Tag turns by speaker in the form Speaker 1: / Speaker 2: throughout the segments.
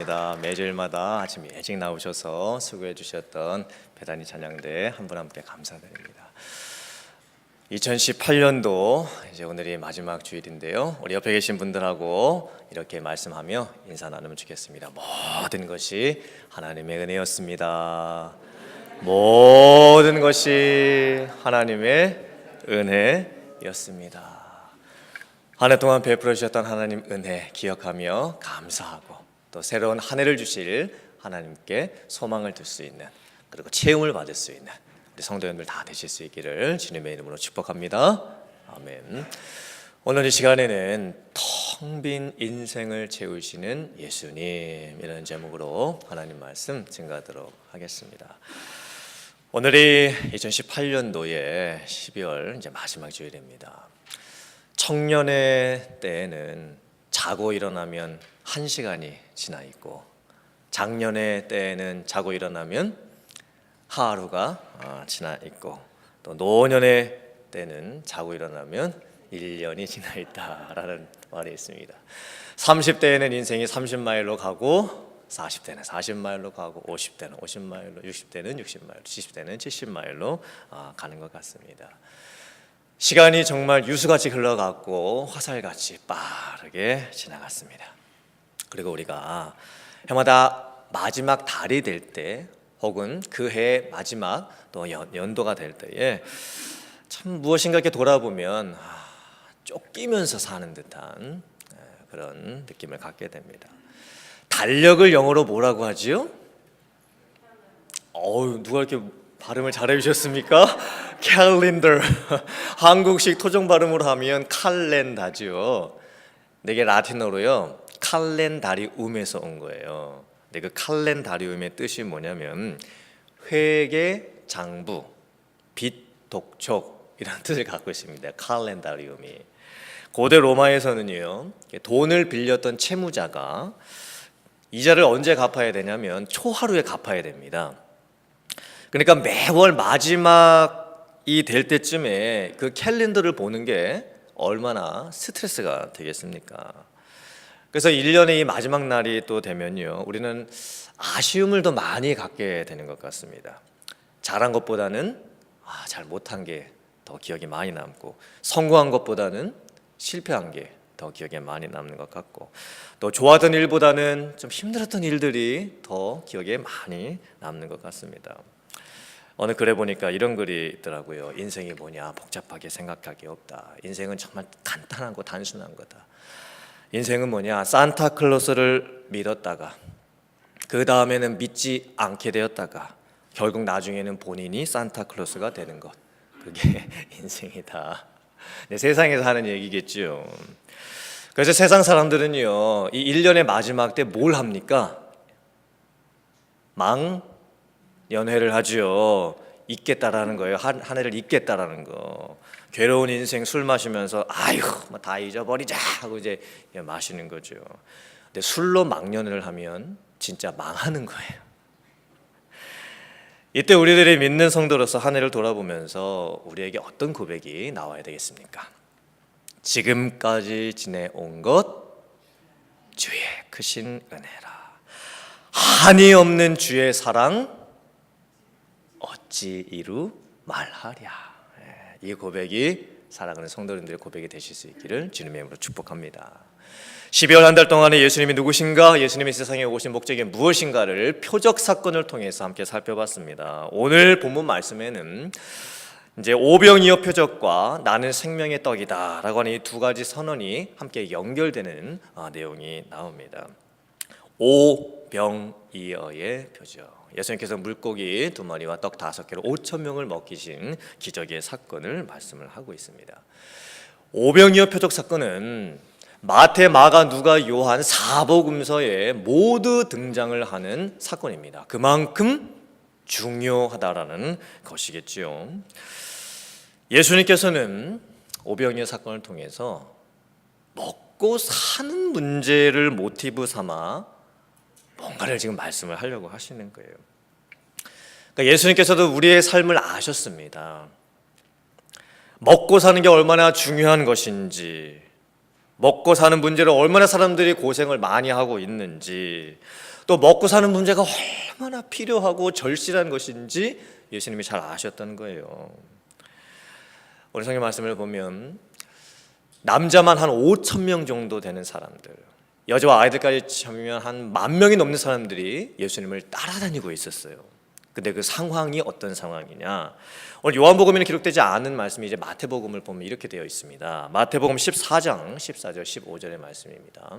Speaker 1: 매주일마다 아침 일찍 나오셔서 수고해 주셨던 배단위 찬양대 한 분 함께 감사드립니다. 2018년도 이제 오늘이 마지막 주일인데요. 우리 옆에 계신 분들하고 이렇게 말씀하며 인사 나누면 좋겠습니다. 모든 것이 하나님의 은혜였습니다. 모든 것이 하나님의 은혜였습니다. 한 해 동안 베풀어 주셨던 하나님 은혜 기억하며 감사하고 또 새로운 한 해를 주실 하나님께 소망을 둘 수 있는, 그리고 체험을 받을 수 있는 우리 성도님들 다 되실 수 있기를 주님의 이름으로 축복합니다. 아멘. 오늘 이 시간에는 텅 빈 인생을 채우시는 예수님이라는 제목으로 하나님 말씀 증거하도록 하겠습니다. 오늘이 2018년도의 12월 이제 마지막 주일입니다. 청년의 때에는 자고 일어나면 1시간이 지나 있고, 장년의 때에는 자고 일어나면 하루가 지나 있고, 또 노년의 때는 자고 일어나면 1년이 지나 있다라는 말이 있습니다. 30대에는 인생이 30마일로 가고, 40대는 40마일로 가고, 50대는 50마일로, 60대는 60마일로, 70대는 70마일로 가는 것 같습니다. 시간이 정말 유수같이 흘러갔고 화살같이 빠르게 지나갔습니다. 그리고 우리가 해마다 마지막 달이 될 때, 혹은 그 해 마지막 또 연도가 될 때에 참 무엇인가 이렇게 돌아보면 쫓기면서 사는 듯한 그런 느낌을 갖게 됩니다. 달력을 영어로 뭐라고 하지요? 누가 이렇게 발음을 잘해 주셨습니까? 캘린더. 한국식 토종 발음으로 하면 칼렌다죠. 이게 라틴어로요 칼렌다리움에서 온 거예요. 근데 그 칼렌다리움의 뜻이 뭐냐면 회계 장부, 빚 독촉이라는 뜻을 갖고 있습니다. 칼렌다리움이. 고대 로마에서는요, 돈을 빌렸던 채무자가 이자를 언제 갚아야 되냐면 초하루에 갚아야 됩니다. 그러니까 매월 마지막이 될 때쯤에 그 캘린더를 보는 게 얼마나 스트레스가 되겠습니까? 그래서 1년의 이 마지막 날이 또 되면요, 우리는 아쉬움을 더 많이 갖게 되는 것 같습니다. 잘한 것보다는 잘 못한 게 더 기억에 많이 남고, 성공한 것보다는 실패한 게 더 기억에 많이 남는 것 같고, 또 좋았던 일보다는 좀 힘들었던 일들이 더 기억에 많이 남는 것 같습니다. 어느 글에 보니까 이런 글이 있더라고요. 인생이 뭐냐, 복잡하게 생각할 게 없다. 인생은 정말 간단하고 단순한 거다. 인생은 뭐냐, 산타클로스를 믿었다가 그 다음에는 믿지 않게 되었다가 결국 나중에는 본인이 산타클로스가 되는 것, 그게 인생이다. 네, 세상에서 하는 얘기겠죠. 그래서 세상 사람들은요, 이 1년의 마지막 때 뭘 합니까? 연회를 하죠. 잊겠다라는 거예요. 한 해를 잊겠다라는 거. 괴로운 인생 술 마시면서 다 잊어버리자 하고 이제 마시는 거죠. 근데 술로 망연을 하면 진짜 망하는 거예요. 이때 우리들이 믿는 성도로서 한 해를 돌아보면서 우리에게 어떤 고백이 나와야 되겠습니까? 지금까지 지내온 것 주의 크신 은혜라. 한이 없는 주의 사랑 어찌 이루 말하랴. 이 고백이 사랑하는 성도님들의 고백이 되실 수 있기를 주님의 이름으로 축복합니다. 12월 한 달 동안에 예수님이 누구신가, 예수님이 세상에 오신 목적이 무엇인가를 표적 사건을 통해서 함께 살펴봤습니다. 오늘 본문 말씀에는 이제 오병이어 표적과 나는 생명의 떡이다 라고 하는 이 두 가지 선언이 함께 연결되는 내용이 나옵니다. 오병이어의 표적. 예수님께서 물고기 2마리와 떡 5개로 5,000명을 먹이신 기적의 사건을 말씀을 하고 있습니다. 오병이어 표적 사건은 마태, 마가, 누가, 요한 4복음서에 모두 등장을 하는 사건입니다. 그만큼 중요하다라는 것이겠지요. 예수님께서는 오병이어 사건을 통해서 먹고 사는 문제를 모티브 삼아 뭔가를 지금 말씀을 하려고 하시는 거예요. 그러니까 예수님께서도 우리의 삶을 아셨습니다. 먹고 사는 게 얼마나 중요한 것인지, 먹고 사는 문제로 얼마나 사람들이 고생을 많이 하고 있는지, 또 먹고 사는 문제가 얼마나 필요하고 절실한 것인지 예수님이 잘 아셨던 거예요. 오늘 성경 말씀을 보면 남자만 한 5천 명 정도 되는 사람들, 여자와 아이들까지 참으면 한 10,000명이 넘는 사람들이 예수님을 따라다니고 있었어요. 근데 그 상황이 어떤 상황이냐? 오늘 요한복음에는 기록되지 않은 말씀이 이제 마태복음을 보면 이렇게 되어 있습니다. 마태복음 14장 14절 15절의 말씀입니다.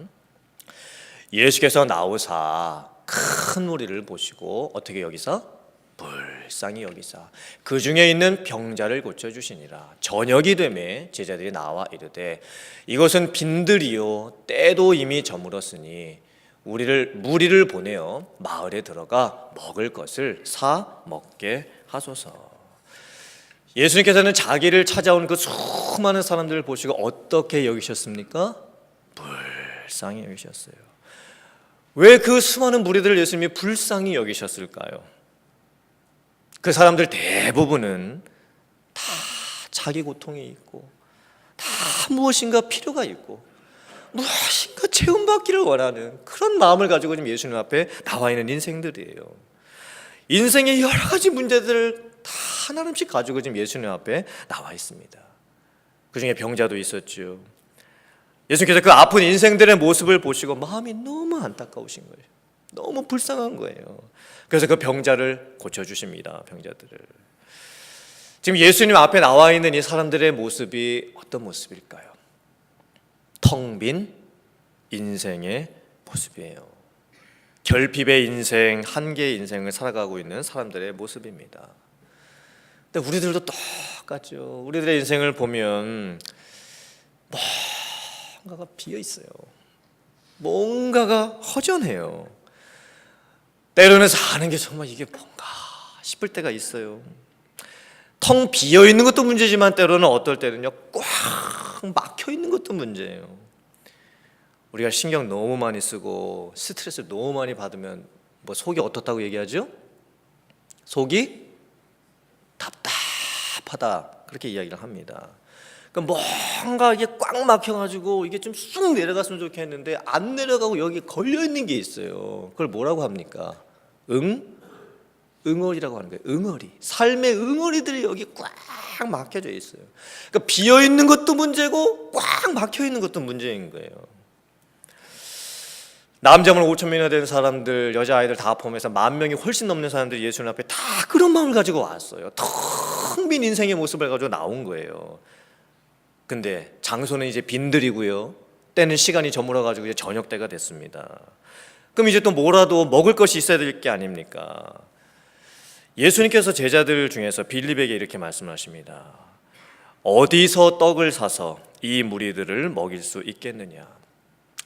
Speaker 1: 예수께서 나오사 큰 무리를 보시고 어떻게 여기사? 불쌍히 여기사 그 중에 있는 병자를 고쳐주시니라. 저녁이 되매 제자들이 나와 이르되 이것은 빈들이요 때도 이미 저물었으니 무리를 보내어 마을에 들어가 먹을 것을 사 먹게 하소서. 예수님께서는 자기를 찾아온 그 수많은 사람들을 보시고 어떻게 여기셨습니까? 불쌍히 여기셨어요. 왜 그 수많은 무리들을 예수님이 불쌍히 여기셨을까요? 그 사람들 대부분은 다 자기 고통이 있고 다 무엇인가 필요가 있고 무엇인가 채움받기를 원하는 그런 마음을 가지고 지금 예수님 앞에 나와 있는 인생들이에요. 인생의 여러 가지 문제들을 다 하나씩 가지고 지금 예수님 앞에 나와 있습니다. 그 중에 병자도 있었죠. 예수님께서 그 아픈 인생들의 모습을 보시고 마음이 너무 안타까우신 거예요. 너무 불쌍한 거예요. 그래서 그 병자를 고쳐주십니다. 병자들을. 지금 예수님 앞에 나와 있는 이 사람들의 모습이 어떤 모습일까요? 텅 빈 인생의 모습이에요. 결핍의 인생, 한계의 인생을 살아가고 있는 사람들의 모습입니다. 근데 우리들도 똑같죠. 우리들의 인생을 보면 뭔가가 비어 있어요. 뭔가가 허전해요. 때로는 사는 게 정말 이게 뭔가 싶을 때가 있어요. 텅 비어 있는 것도 문제지만 때로는 어떨 때는요 꽉 막혀 있는 것도 문제예요. 우리가 신경 너무 많이 쓰고 스트레스 너무 많이 받으면 뭐 속이 어떻다고 얘기하죠? 속이 답답하다 그렇게 이야기를 합니다. 그러니까 뭔가 이게 꽉 막혀가지고 이게 좀 쑥 내려갔으면 좋겠는데 안 내려가고 여기 걸려 있는 게 있어요. 그걸 뭐라고 합니까? 응어리라고 하는 거예요. 응어리. 삶의 응어리들이 여기 꽉 막혀져 있어요. 그러니까 비어 있는 것도 문제고 꽉 막혀 있는 것도 문제인 거예요. 남자만 5,000명이나 되는 사람들, 여자아이들 다 포함해서 10,000명이 훨씬 넘는 사람들이 예수님 앞에 다 그런 마음을 가지고 왔어요. 텅 빈 인생의 모습을 가지고 나온 거예요. 근데 장소는 이제 빈들이고요. 때는 시간이 저물어가지고 이제 저녁 때가 됐습니다. 그럼 이제 또 뭐라도 먹을 것이 있어야 될 게 아닙니까? 예수님께서 제자들 중에서 빌립에게 이렇게 말씀하십니다. 어디서 떡을 사서 이 무리들을 먹일 수 있겠느냐?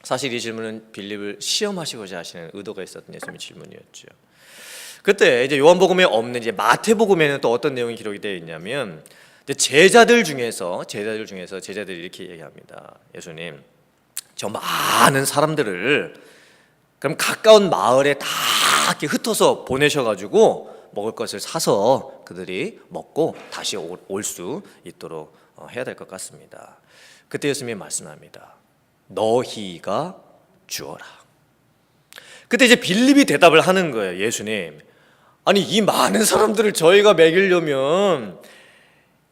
Speaker 1: 사실 이 질문은 빌립을 시험하시고자 하시는 의도가 있었던 예수님의 질문이었죠. 그때 이제 요한복음에 없는 이제 마태복음에는 또 어떤 내용이 기록이 되어 있냐면 제자들 중에서 제자들이 이렇게 얘기합니다. 예수님, 저 많은 사람들을 그럼 가까운 마을에 다 이렇게 흩어서 보내셔가지고 먹을 것을 사서 그들이 먹고 다시 올 수 있도록 해야 될 것 같습니다. 그때 예수님이 말씀합니다. 너희가 주어라. 그때 이제 빌립이 대답을 하는 거예요. 예수님, 아니 이 많은 사람들을 저희가 먹이려면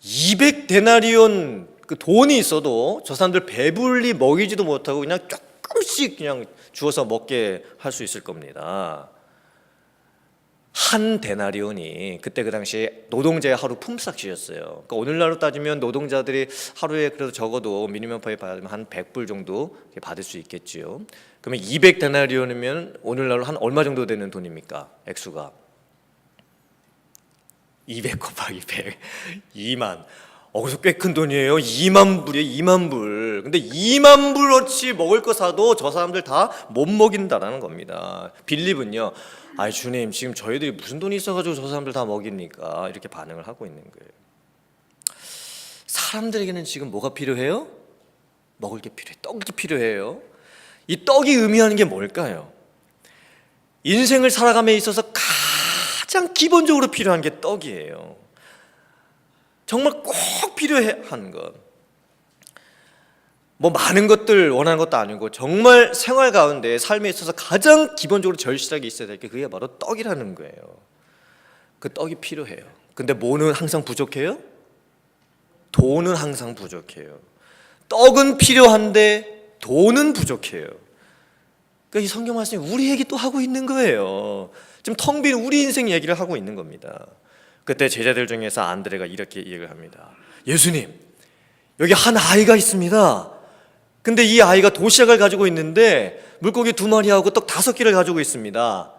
Speaker 1: 200데나리온 그 돈이 있어도 저 사람들 배불리 먹이지도 못하고 그냥 조금씩 그냥 주어서 먹게 할 수 있을 겁니다. 한 데나리온이 그때 그 당시에 노동자의 하루 품삯이었어요. 그러니까 오늘날로 따지면 노동자들이 하루에 그래도 적어도 미니멈 페이 받으면 한 100불 정도 받을 수 있겠지요. 그러면 200데나리온이면 오늘날로 한 얼마 정도 되는 돈입니까? 액수가 200 곱하기 100 2만. 그래서 꽤 큰 돈이에요. 2만 불이에요. 2만 불. 근데 2만 불어치 먹을 거 사도 저 사람들 다 못 먹인다라는 겁니다. 빌립은요, 아이 주님, 지금 저희들이 무슨 돈이 있어가지고 저 사람들 다 먹입니까? 이렇게 반응을 하고 있는 거예요. 사람들에게는 지금 뭐가 필요해요? 먹을 게 필요해. 떡이 필요해요. 이 떡이 의미하는 게 뭘까요? 인생을 살아감에 있어서 가장 기본적으로 필요한 게 떡이에요. 정말 꼭 필요한 것. 뭐 많은 것들 원하는 것도 아니고 정말 생활 가운데 삶에 있어서 가장 기본적으로 절실하게 있어야 될 게 그게 바로 떡이라는 거예요. 그 떡이 필요해요. 근데 뭐는 항상 부족해요? 돈은 항상 부족해요. 떡은 필요한데 돈은 부족해요. 그러니까 이 성경 말씀이 우리 얘기 또 하고 있는 거예요. 지금 텅 빈 우리 인생 얘기를 하고 있는 겁니다. 그때 제자들 중에서 안드레가 이렇게 얘기를 합니다. 예수님, 여기 한 아이가 있습니다. 근데 이 아이가 도시락을 가지고 있는데 물고기 2마리하고 떡 5개를 가지고 있습니다.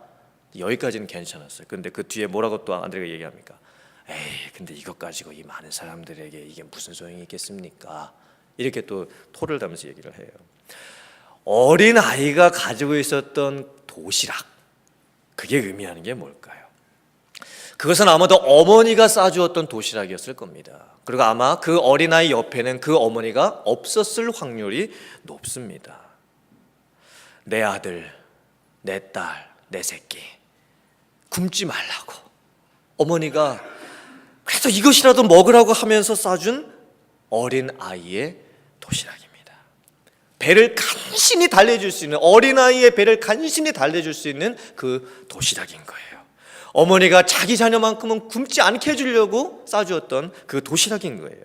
Speaker 1: 여기까지는 괜찮았어요. 근데 그 뒤에 뭐라고 또 안드레가 얘기합니까? 에이, 근데 이것 가지고 이 많은 사람들에게 이게 무슨 소용이 있겠습니까? 이렇게 또 토를 다면서 얘기를 해요. 어린 아이가 가지고 있었던 도시락, 그게 의미하는 게 뭘까요? 그것은 아마도 어머니가 싸주었던 도시락이었을 겁니다. 그리고 아마 그 어린아이 옆에는 그 어머니가 없었을 확률이 높습니다. 내 아들, 내 딸, 내 새끼 굶지 말라고 어머니가 그래서 이것이라도 먹으라고 하면서 싸준 어린아이의 도시락입니다. 배를 간신히 달래줄 수 있는, 어린아이의 배를 간신히 달래줄 수 있는 그 도시락인 거예요. 어머니가 자기 자녀만큼은 굶지 않게 해주려고 싸주었던 그 도시락인 거예요.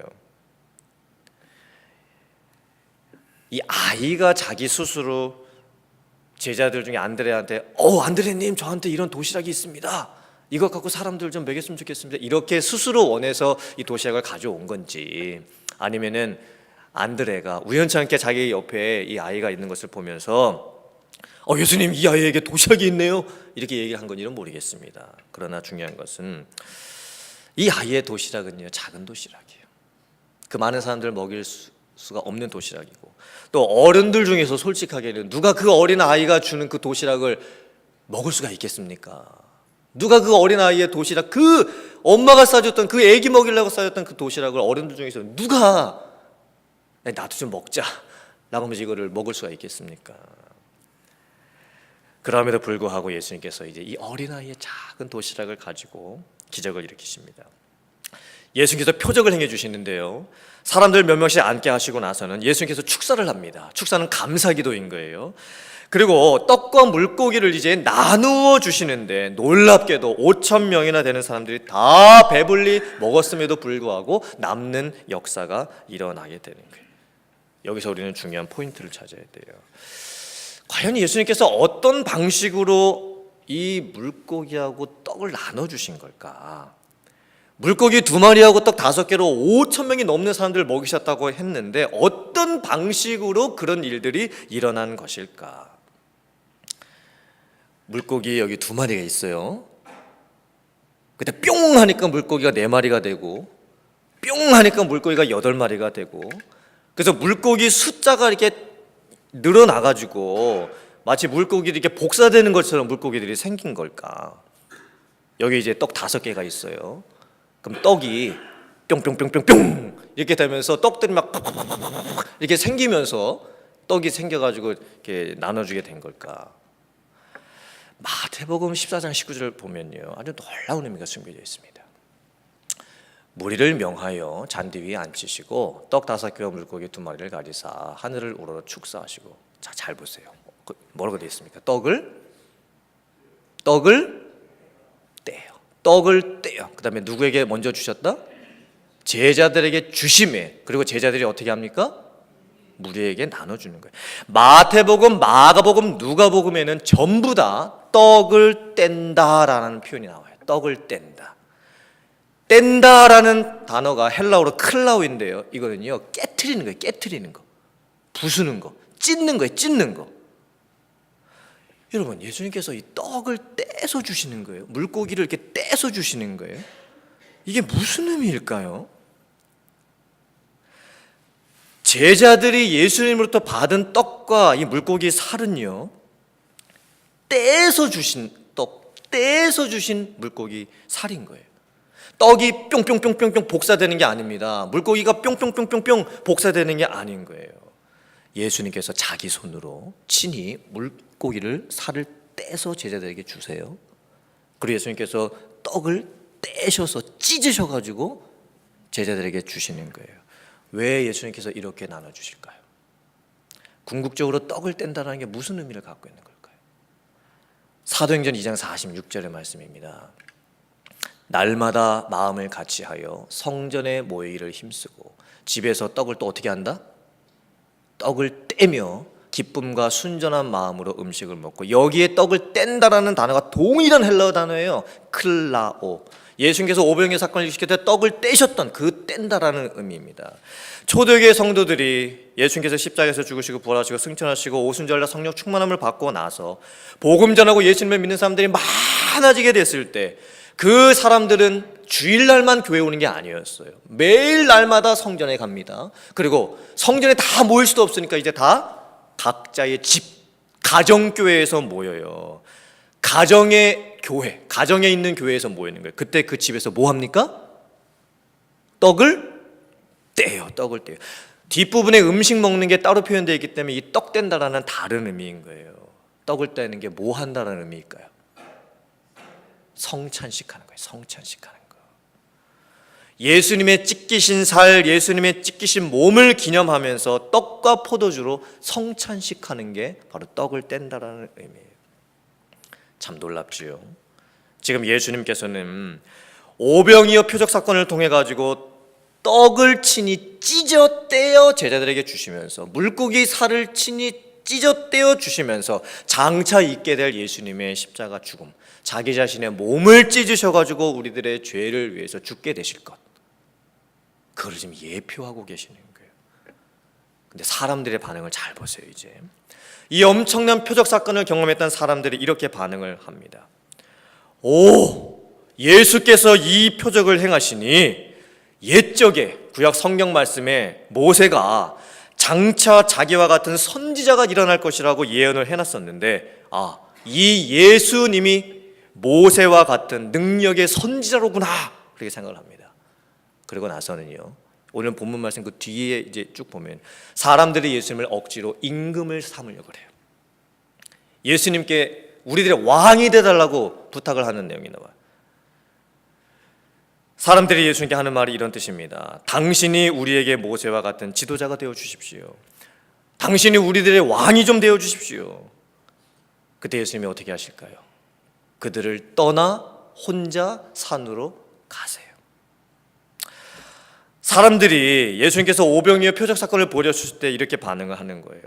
Speaker 1: 이 아이가 자기 스스로 제자들 중에 안드레한테 안드레님 저한테 이런 도시락이 있습니다. 이것 갖고 사람들 좀 먹였으면 좋겠습니다. 이렇게 스스로 원해서 이 도시락을 가져온 건지, 아니면은 안드레가 우연치 않게 자기 옆에 이 아이가 있는 것을 보면서 예수님 이 아이에게 도시락이 있네요 이렇게 얘기한 건지는 모르겠습니다. 그러나 중요한 것은 이 아이의 도시락은요 작은 도시락이에요. 그 많은 사람들을 먹일 수가 없는 도시락이고, 또 어른들 중에서 솔직하게는 누가 그 어린 아이가 주는 그 도시락을 먹을 수가 있겠습니까? 누가 그 어린 아이의 도시락, 그 엄마가 싸줬던, 그 애기 먹이려고 싸줬던 그 도시락을 어른들 중에서 누가 나도 좀 먹자 라고 하면서 이거를 먹을 수가 있겠습니까? 그럼에도 불구하고 예수님께서 이제 이 어린아이의 작은 도시락을 가지고 기적을 일으키십니다. 예수님께서 표적을 행해 주시는데요, 사람들 몇 명씩 앉게 하시고 나서는 예수님께서 축사를 합니다. 축사는 감사기도인 거예요. 그리고 떡과 물고기를 이제 나누어 주시는데 놀랍게도 5,000명이나 되는 사람들이 다 배불리 먹었음에도 불구하고 남는 역사가 일어나게 되는 거예요. 여기서 우리는 중요한 포인트를 찾아야 돼요. 과연 예수님께서 어떤 방식으로 이 물고기하고 떡을 나눠주신 걸까? 물고기 2마리하고 떡 5개로 5,000명이 넘는 사람들을 먹이셨다고 했는데 어떤 방식으로 그런 일들이 일어난 것일까? 물고기 여기 2마리가 있어요. 그때 뿅 하니까 물고기가 4마리가 되고, 뿅 하니까 물고기가 8마리가 되고, 그래서 물고기 숫자가 이렇게 늘어나가지고 마치 물고기들이 이렇게 복사되는 것처럼 물고기들이 생긴 걸까? 여기 이제 떡 5개가 있어요. 그럼 떡이 뿅뿅뿅뿅뿅 이렇게 되면서 떡들이 막 이렇게 생기면서 떡이 생겨가지고 이렇게 나눠주게 된 걸까? 마태복음 14장 19절을 보면요, 아주 놀라운 의미가 숨겨져 있습니다. 무리를 명하여 잔디 위에 앉히시고 떡 5개와 물고기 2마리를 가지사 하늘을 우러러 축사하시고, 자, 잘 보세요. 뭐라고 되어 있습니까? 떡을 떼요. 떡을 떼요. 그 다음에 누구에게 먼저 주셨다? 제자들에게 주심에, 그리고 제자들이 어떻게 합니까? 무리에게 나눠주는 거예요. 마태복음, 마가복음, 누가복음에는 전부 다 떡을 뗀다라는 표현이 나와요. 떡을 뗀다. 뗀다라는 단어가 헬라어로 클라우인데요, 이거는요 깨트리는 거예요. 깨트리는 거, 부수는 거, 찢는 거예요. 찢는 거. 여러분, 예수님께서 이 떡을 떼서 주시는 거예요. 물고기를 이렇게 떼서 주시는 거예요. 이게 무슨 의미일까요? 제자들이 예수님으로부터 받은 떡과 이 물고기 살은요, 떼서 주신 떡, 떼서 주신 물고기 살인 거예요. 떡이 뿅뿅뿅뿅뿅 복사되는 게 아닙니다. 물고기가 뿅뿅뿅뿅뿅 복사되는 게 아닌 거예요. 예수님께서 자기 손으로 친히 물고기를 살을 떼서 제자들에게 주세요. 그리고 예수님께서 떡을 떼셔서 찢으셔가지고 제자들에게 주시는 거예요. 왜 예수님께서 이렇게 나눠주실까요? 궁극적으로 떡을 뗀다는 게 무슨 의미를 갖고 있는 걸까요? 사도행전 2장 46절의 말씀입니다. 날마다 마음을 같이하여 성전에 모이기를 힘쓰고 집에서 떡을 또 어떻게 한다? 떡을 떼며 기쁨과 순전한 마음으로 음식을 먹고, 여기에 떡을 뗀다라는 단어가 동일한 헬라어 단어예요. 클라오. 예수님께서 오병이어 사건을 일으킬 때 떡을 떼셨던 그 뗀다라는 의미입니다. 초대교회 성도들이 예수님께서 십자가에서 죽으시고 부활하시고 승천하시고 오순절날 성령 충만함을 받고 나서 복음 전하고 예수님을 믿는 사람들이 많아지게 됐을 때, 그 사람들은 주일날만 교회 오는 게 아니었어요. 매일 날마다 성전에 갑니다. 그리고 성전에 다 모일 수도 없으니까 이제 다 각자의 집, 가정교회에서 모여요. 가정의 교회, 가정에 있는 교회에서 모이는 거예요. 그때 그 집에서 뭐 합니까? 떡을 떼요. 떡을 떼요. 뒷부분에 음식 먹는 게 따로 표현되어 있기 때문에 이 떡 뗀다라는 다른 의미인 거예요. 떡을 떼는 게 뭐 한다라는 의미일까요? 성찬식하는 거예요. 성찬식하는 거. 예수님의 찢기신 살, 예수님의 찢기신 몸을 기념하면서 떡과 포도주로 성찬식하는 게 바로 떡을 뗀다라는 의미예요. 참 놀랍지요. 지금 예수님께서는 오병이어 표적 사건을 통해 가지고 떡을 친히 찢어 떼어 제자들에게 주시면서, 물고기 살을 친히 찢어 떼어 주시면서 장차 있게 될 예수님의 십자가 죽음, 자기 자신의 몸을 찢으셔가지고 우리들의 죄를 위해서 죽게 되실 것, 그걸 지금 예표하고 계시는 거예요. 근데 사람들의 반응을 잘 보세요. 이제 이 엄청난 표적 사건을 경험했던 사람들이 이렇게 반응을 합니다. 오, 예수께서 이 표적을 행하시니 옛적에 구약 성경 말씀에 모세가 장차 자기와 같은 선지자가 일어날 것이라고 예언을 해놨었는데, 이 예수님이 모세와 같은 능력의 선지자로구나, 그렇게 생각을 합니다. 그리고 나서는요, 오늘 본문 말씀 그 뒤에 이제 쭉 보면 사람들이 예수님을 억지로 임금을 삼으려고 그래요. 예수님께 우리들의 왕이 되달라고 부탁을 하는 내용이 나와요. 사람들이 예수님께 하는 말이 이런 뜻입니다. 당신이 우리에게 모세와 같은 지도자가 되어 주십시오. 당신이 우리들의 왕이 좀 되어 주십시오. 그때 예수님이 어떻게 하실까요? 그들을 떠나 혼자 산으로 가세요. 사람들이 예수님께서 오병이어 표적 사건을 보여주실 때 이렇게 반응을 하는 거예요.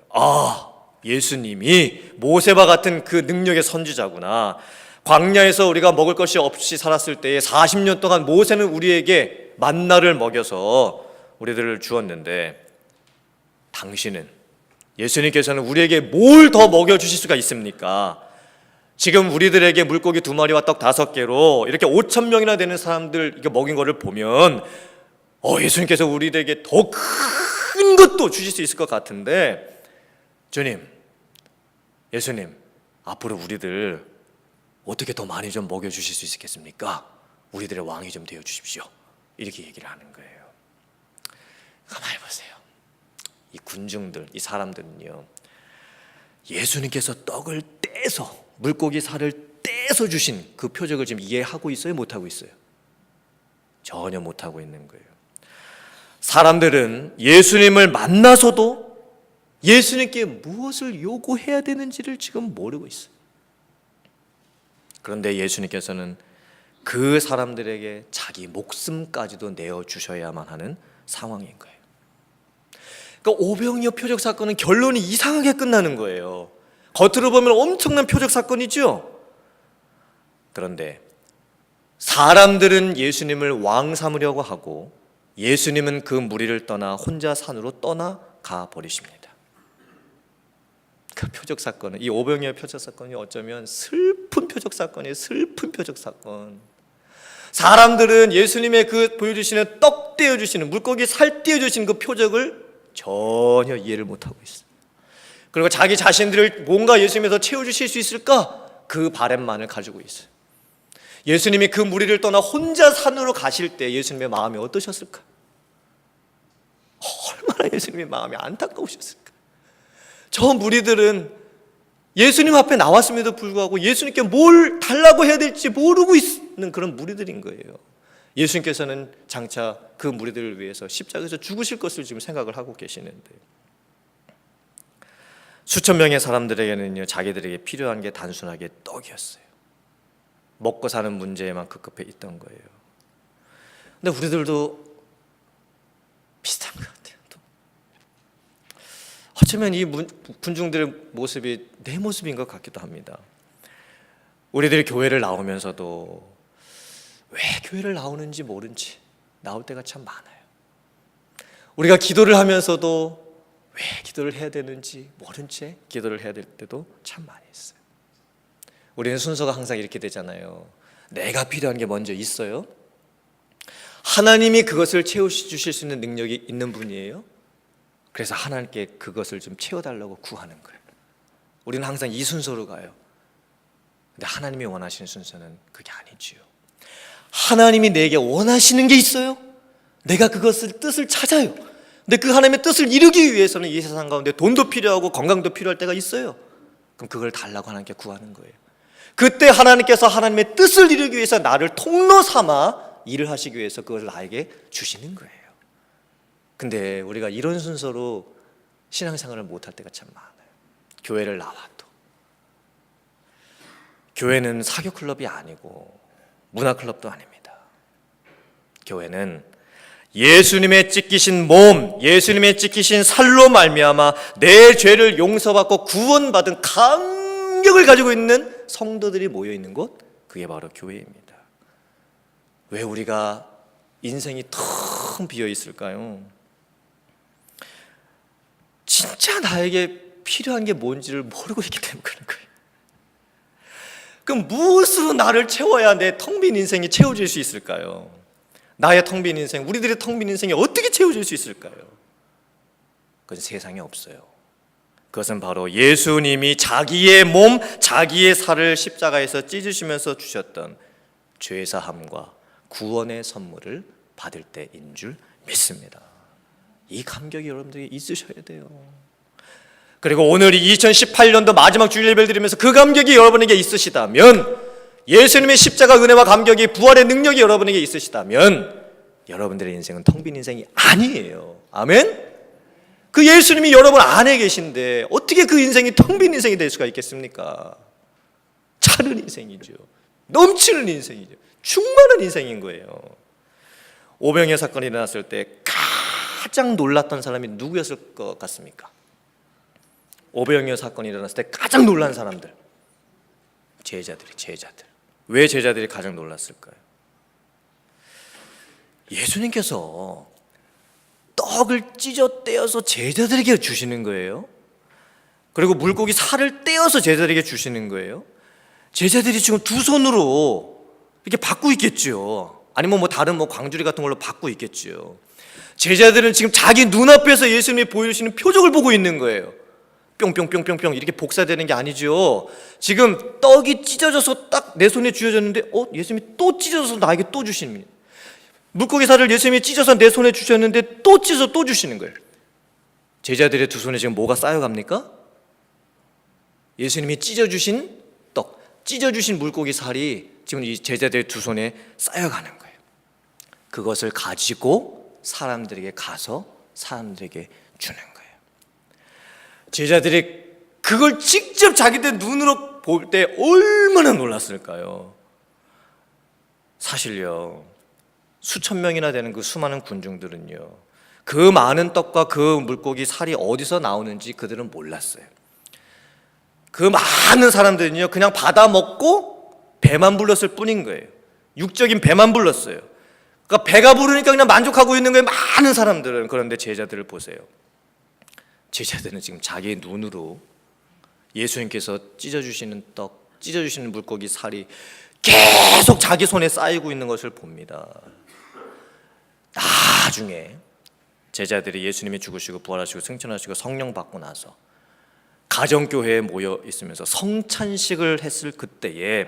Speaker 1: 예수님이 모세와 같은 그 능력의 선지자구나. 광야에서 우리가 먹을 것이 없이 살았을 때에 40년 동안 모세는 우리에게 만나를 먹여서 우리들을 주었는데, 당신은, 예수님께서는 우리에게 뭘 더 먹여주실 수가 있습니까? 지금 우리들에게 물고기 2마리와 떡 5개로 이렇게 5,000명이나 되는 사람들 이렇게 먹인 거를 보면 예수님께서 우리들에게 더 큰 것도 주실 수 있을 것 같은데, 주님, 예수님, 앞으로 우리들 어떻게 더 많이 좀 먹여주실 수 있겠습니까? 우리들의 왕이 좀 되어주십시오. 이렇게 얘기를 하는 거예요. 가만히 보세요. 이 군중들, 이 사람들은요, 예수님께서 떡을 떼서, 물고기 살을 떼서 주신 그 표적을 지금 이해하고 있어요? 못하고 있어요? 전혀 못하고 있는 거예요. 사람들은 예수님을 만나서도 예수님께 무엇을 요구해야 되는지를 지금 모르고 있어요. 그런데 예수님께서는 그 사람들에게 자기 목숨까지도 내어주셔야만 하는 상황인 거예요. 그러니까 오병이어 표적 사건은 결론이 이상하게 끝나는 거예요. 겉으로 보면 엄청난 표적 사건이죠. 그런데 사람들은 예수님을 왕 삼으려고 하고, 예수님은 그 무리를 떠나 혼자 산으로 떠나가 버리십니다. 그 표적 사건은, 이 오병이어 표적 사건이 어쩌면 슬픈 표적 사건이에요. 슬픈 표적 사건. 사람들은 예수님의 그 보여주시는 떡 떼어주시는, 물고기 살 떼어주시는 그 표적을 전혀 이해를 못하고 있어요. 그리고 자기 자신들을 뭔가 예수님에서 채워주실 수 있을까? 그 바람만을 가지고 있어요. 예수님이 그 무리를 떠나 혼자 산으로 가실 때 예수님의 마음이 어떠셨을까? 얼마나 예수님의 마음이 안타까우셨을까? 저 무리들은 예수님 앞에 나왔음에도 불구하고 예수님께 뭘 달라고 해야 될지 모르고 있는 그런 무리들인 거예요. 예수님께서는 장차 그 무리들을 위해서 십자가에서 죽으실 것을 지금 생각을 하고 계시는데, 수천 명의 사람들에게는요, 자기들에게 필요한 게 단순하게 떡이었어요. 먹고 사는 문제에만 급급해 있던 거예요. 근데 우리들도 비슷한 것 같아요. 또. 어쩌면 이 군중들의 모습이 내 모습인 것 같기도 합니다. 우리들이 교회를 나오면서도 왜 교회를 나오는지 모른 채 나올 때가 참 많아요. 우리가 기도를 하면서도 왜 기도를 해야 되는지 모른 채 기도를 해야 될 때도 참 많이 있어요. 우리는 순서가 항상 이렇게 되잖아요. 내가 필요한 게 먼저 있어요. 하나님이 그것을 채워주실 수 있는 능력이 있는 분이에요. 그래서 하나님께 그것을 좀 채워달라고 구하는 거예요. 우리는 항상 이 순서로 가요. 근데 하나님이 원하시는 순서는 그게 아니지요. 하나님이 내게 원하시는 게 있어요. 내가 그것을 뜻을 찾아요. 근데 그 하나님의 뜻을 이루기 위해서는 이 세상 가운데 돈도 필요하고 건강도 필요할 때가 있어요. 그럼 그걸 달라고 하나님께 구하는 거예요. 그때 하나님께서 하나님의 뜻을 이루기 위해서 나를 통로 삼아 일을 하시기 위해서 그걸 나에게 주시는 거예요. 근데 우리가 이런 순서로 신앙생활을 못할 때가 참 많아요. 교회를 나와도. 교회는 사교 클럽이 아니고 문화 클럽도 아닙니다. 교회는 예수님의 찢기신 몸, 예수님의 찢기신 살로 말미암아 내 죄를 용서받고 구원받은 감격을 가지고 있는 성도들이 모여 있는 곳, 그게 바로 교회입니다. 왜 우리가 인생이 텅 비어 있을까요? 진짜 나에게 필요한 게 뭔지를 모르고 있기 때문에 그런 거예요. 그럼 무엇으로 나를 채워야 내 텅 빈 인생이 채워질 수 있을까요? 나의 텅 빈 인생, 우리들의 텅 빈 인생이 어떻게 채워질 수 있을까요? 그건 세상에 없어요. 그것은 바로 예수님이 자기의 몸, 자기의 살을 십자가에서 찢으시면서 주셨던 죄사함과 구원의 선물을 받을 때인 줄 믿습니다. 이 감격이 여러분들에게 있으셔야 돼요. 그리고 오늘이 2018년도 마지막 주일 예배를 드리면서 그 감격이 여러분에게 있으시다면, 예수님의 십자가 은혜와 감격이, 부활의 능력이 여러분에게 있으시다면 여러분들의 인생은 텅 빈 인생이 아니에요. 아멘? 그 예수님이 여러분 안에 계신데 어떻게 그 인생이 텅 빈 인생이 될 수가 있겠습니까? 차는 인생이죠. 넘치는 인생이죠. 충만한 인생인 거예요. 오병이어 사건이 일어났을 때 가장 놀랐던 사람이 누구였을 것 같습니까? 오병이어 사건이 일어났을 때 가장 놀란 사람들, 제자들. 왜 제자들이 가장 놀랐을까요? 예수님께서 떡을 찢어 떼어서 제자들에게 주시는 거예요. 그리고 물고기 살을 떼어서 제자들에게 주시는 거예요. 제자들이 지금 두 손으로 이렇게 받고 있겠죠. 아니면 다른 광주리 같은 걸로 받고 있겠죠. 제자들은 지금 자기 눈앞에서 예수님이 보여주시는 표적을 보고 있는 거예요. 뿅뿅뿅뿅뿅 이렇게 복사되는 게 아니죠. 지금 떡이 찢어져서 딱 내 손에 쥐어졌는데 예수님이 또 찢어져서 나에게 또 주시는 거예요. 물고기 살을 예수님이 찢어서 내 손에 주셨는데 또 찢어서 또 주시는 거예요. 제자들의 두 손에 지금 뭐가 쌓여갑니까? 예수님이 찢어주신 떡, 찢어주신 물고기 살이 지금 이 제자들의 두 손에 쌓여가는 거예요. 그것을 가지고 사람들에게 가서 사람들에게 주는 거예요. 제자들이 그걸 직접 자기들 눈으로 볼 때 얼마나 놀랐을까요? 사실요, 수천 명이나 되는 그 수많은 군중들은요, 그 많은 떡과 그 물고기 살이 어디서 나오는지 그들은 몰랐어요. 그 많은 사람들은요, 그냥 받아 먹고 배만 불렀을 뿐인 거예요. 육적인 배만 불렀어요. 그러니까 배가 부르니까 그냥 만족하고 있는 거예요, 많은 사람들은. 그런데 제자들을 보세요. 제자들은 지금 자기 눈으로 예수님께서 찢어주시는 떡, 찢어주시는 물고기 살이 계속 자기 손에 쌓이고 있는 것을 봅니다. 나중에 제자들이 예수님이 죽으시고 부활하시고 승천하시고 성령 받고 나서 가정교회에 모여 있으면서 성찬식을 했을 그때에,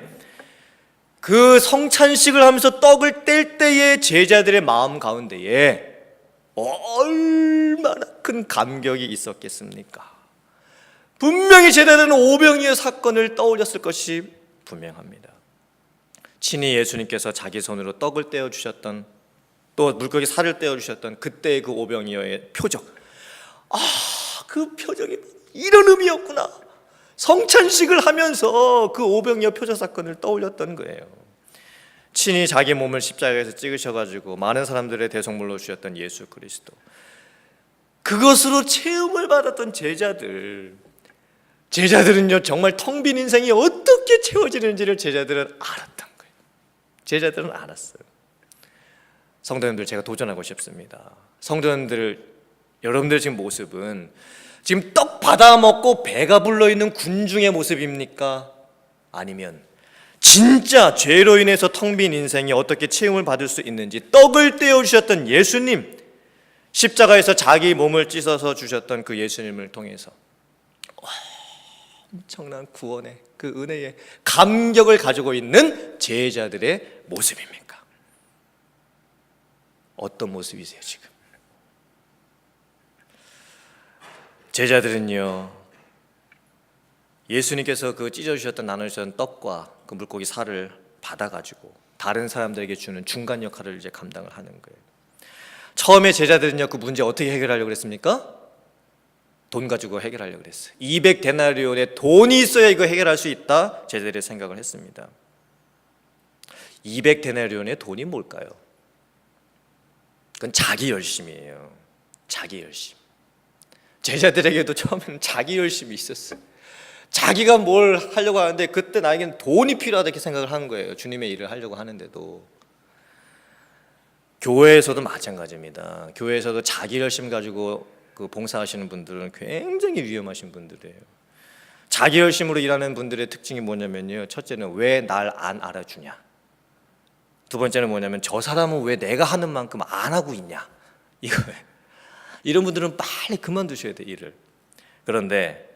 Speaker 1: 그 성찬식을 하면서 떡을 뗄 때에 제자들의 마음 가운데에 얼마나 큰 감격이 있었겠습니까? 분명히 제자들은 오병이어 사건을 떠올렸을 것이 분명합니다. 친히 예수님께서 자기 손으로 떡을 떼어 주셨던, 또 물고기 살을 떼어 주셨던 그때의 그 오병이어의 표적, 그 표적이 이런 의미였구나. 성찬식을 하면서 그 오병이어 표적 사건을 떠올렸던 거예요. 친히 자기 몸을 십자가에서 찍으셔가지고 많은 사람들의 대속물로 주셨던 예수 그리스도, 그것으로 체험을 받았던 제자들은요 정말 텅 빈 인생이 어떻게 채워지는지를 제자들은 알았던 거예요. 제자들은 알았어요. 성도님들, 제가 도전하고 싶습니다. 성도님들, 여러분들 지금 모습은 지금 떡 받아 먹고 배가 불러 있는 군중의 모습입니까? 아니면 진짜 죄로 인해서 텅 빈 인생이 어떻게 체험을 받을 수 있는지 떡을 떼어 주셨던 예수님, 십자가에서 자기 몸을 찢어서 주셨던 그 예수님을 통해서 엄청난 구원의 그 은혜의 감격을 가지고 있는 제자들의 모습입니까? 어떤 모습이세요 지금? 제자들은요, 예수님께서 그 찢어주셨던 나눠주셨던 떡과 그 물고기 살을 받아가지고 다른 사람들에게 주는 중간 역할을 이제 감당을 하는 거예요. 처음에 제자들은요 그 문제 어떻게 해결하려고 그랬습니까? 돈 가지고 해결하려고 그랬어요. 200데나리온의 돈이 있어야 이거 해결할 수 있다, 제자들이 생각을 했습니다. 200데나리온의 돈이 뭘까요? 그건 자기 열심이에요. 자기 열심. 제자들에게도 처음에는 자기 열심이 있었어요. 자기가 뭘 하려고 하는데 그때 나에게는 돈이 필요하다 이렇게 생각을 하는 거예요. 주님의 일을 하려고 하는데도. 교회에서도 마찬가지입니다. 교회에서도 자기 열심 가지고 그 봉사하시는 분들은 굉장히 위험하신 분들이에요. 자기 열심으로 일하는 분들의 특징이 뭐냐면요, 첫째는 왜 날 안 알아주냐, 두 번째는 뭐냐면 저 사람은 왜 내가 하는 만큼 안 하고 있냐, 이거예요. 이런 분들은 빨리 그만두셔야 돼요, 일을. 그런데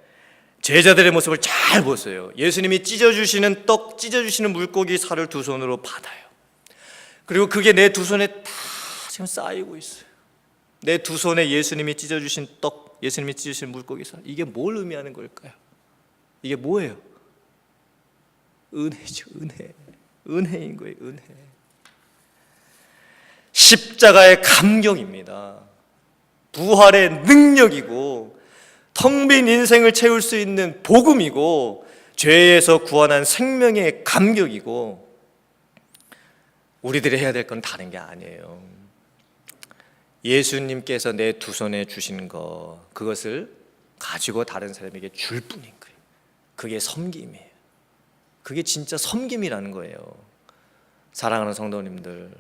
Speaker 1: 제자들의 모습을 잘 보세요. 예수님이 찢어주시는 떡, 찢어주시는 물고기 살을 두 손으로 받아요. 그리고 그게 내 두 손에 다 지금 쌓이고 있어요. 내 두 손에 예수님이 찢어주신 떡, 예수님이 찢어주신 물고기 살, 이게 뭘 의미하는 걸까요? 이게 뭐예요? 은혜죠, 은혜. 은혜인 거예요, 은혜. 십자가의 감격입니다. 부활의 능력이고 텅 빈 인생을 채울 수 있는 복음이고 죄에서 구원한 생명의 감격이고, 우리들이 해야 될 건 다른 게 아니에요. 예수님께서 내 두 손에 주신 거, 그것을 가지고 다른 사람에게 줄 뿐인 거예요. 그게 섬김이에요. 그게 진짜 섬김이라는 거예요. 사랑하는 성도님들,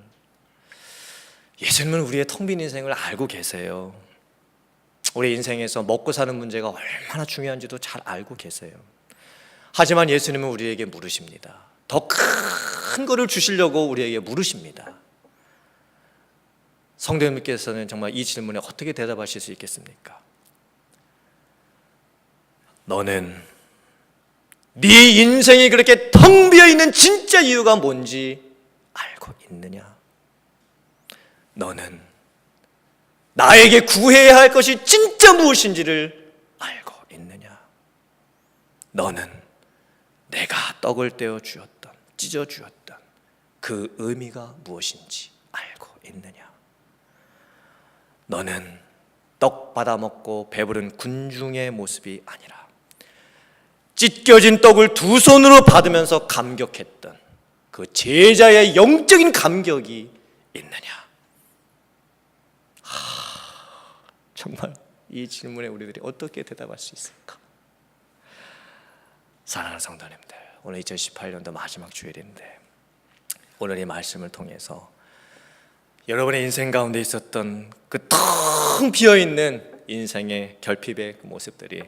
Speaker 1: 예수님은 우리의 텅 빈 인생을 알고 계세요. 우리 인생에서 먹고 사는 문제가 얼마나 중요한지도 잘 알고 계세요. 하지만 예수님은 우리에게 물으십니다. 더 큰 거를 주시려고 우리에게 물으십니다. 성도님께서는 정말 이 질문에 어떻게 대답하실 수 있겠습니까? 너는 네 인생이 그렇게 텅 비어있는 진짜 이유가 뭔지 알고 있느냐? 너는 나에게 구해야 할 것이 진짜 무엇인지를 알고 있느냐? 너는 내가 떡을 떼어 주었던, 찢어 주었던 그 의미가 무엇인지 알고 있느냐? 너는 떡 받아 먹고 배부른 군중의 모습이 아니라 찢겨진 떡을 두 손으로 받으면서 감격했던 그 제자의 영적인 감격이 있느냐? 정말 이 질문에 우리들이 어떻게 대답할 수 있을까? 사랑하는 성도님들, 오늘 2018년도 마지막 주일인데 오늘 이 말씀을 통해서 여러분의 인생 가운데 있었던 그 텅 비어있는 인생의 결핍의 그 모습들이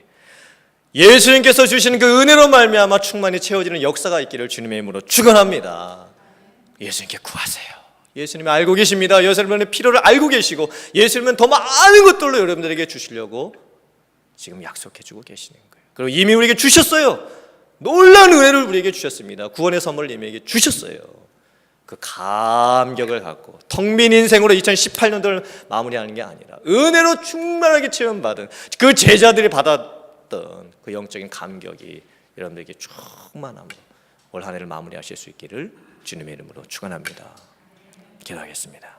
Speaker 1: 예수님께서 주시는 그 은혜로 말미암아 충만히 채워지는 역사가 있기를 주님의 이름으로 축원합니다. 예수님께 구하세요. 예수님이 알고 계십니다. 예수님의 필요를 알고 계시고 예수님은 더 많은 것들로 여러분들에게 주시려고 지금 약속해 주고 계시는 거예요. 그리고 이미 우리에게 주셨어요. 놀라운 은혜를 우리에게 주셨습니다. 구원의 선물을 이미에게 주셨어요. 그 감격을 갖고 텅 빈 인생으로 2018년도를 마무리하는 게 아니라 은혜로 충만하게 체험받은 그 제자들이 받았던 그 영적인 감격이 여러분들에게 충만함으로 올 한 해를 마무리하실 수 있기를 주님의 이름으로 축원합니다. 기도하겠습니다.